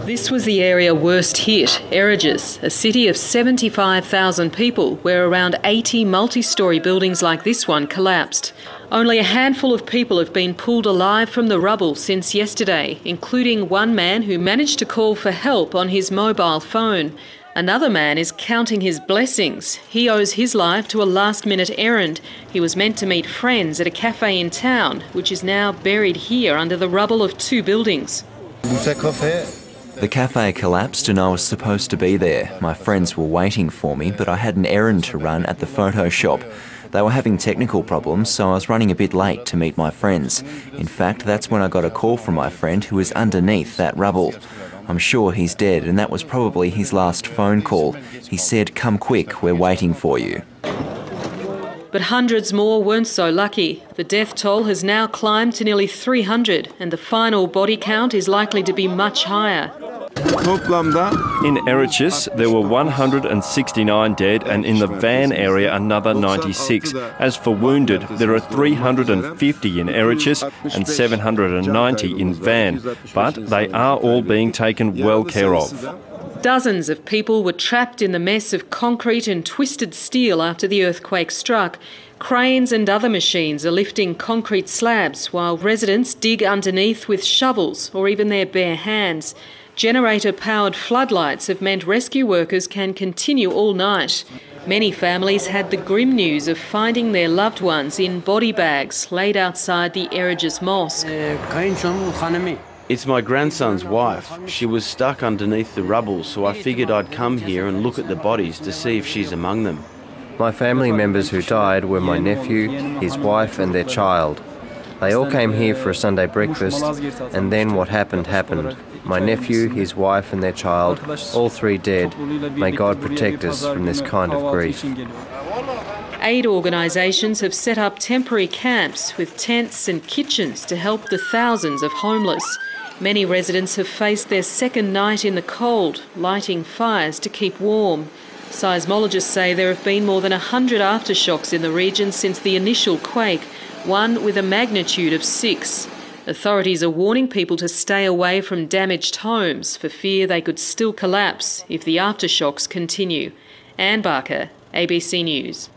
This was the area worst hit, Erigus, a city of 75,000 people where around 80 multi-storey buildings like this one collapsed. Only a handful of people have been pulled alive from the rubble since yesterday, including one man who managed to call for help on his mobile phone. Another man is counting his blessings. He owes his life to a last-minute errand. He was meant to meet friends at a cafe in town, which is now buried here under the rubble of two buildings. The cafe collapsed and I was supposed to be there. My friends were waiting for me, but I had an errand to run at the photo shop. They were having technical problems, so I was running a bit late to meet my friends. In fact, that's when I got a call from my friend who was underneath that rubble. I'm sure he's dead, and that was probably his last phone call. He said, "Come quick, we're waiting for you." But hundreds more weren't so lucky. The death toll has now climbed to nearly 300, and the final body count is likely to be much higher. In Erigus, there were 169 dead, and in the van area another 96. As for wounded, there are 350 in Erigus and 790 in Van, but they are all being taken well care of. Dozens of people were trapped in the mess of concrete and twisted steel after the earthquake struck. Cranes and other machines are lifting concrete slabs while residents dig underneath with shovels or even their bare hands. Generator-powered floodlights have meant rescue workers can continue all night. Many families had the grim news of finding their loved ones in body bags laid outside the Erigus Mosque. It's my grandson's wife. She was stuck underneath the rubble, so I figured I'd come here and look at the bodies to see if she's among them. My family members who died were my nephew, his wife and their child. They all came here for a Sunday breakfast, and then what happened happened. My nephew, his wife and their child, all three dead. May God protect us from this kind of grief. Aid organisations have set up temporary camps with tents and kitchens to help the thousands of homeless. Many residents have faced their second night in the cold, lighting fires to keep warm. Seismologists say there have been more than 100 aftershocks in the region since the initial quake, one with a magnitude of 6. Authorities are warning people to stay away from damaged homes for fear they could still collapse if the aftershocks continue. Anne Barker, ABC News.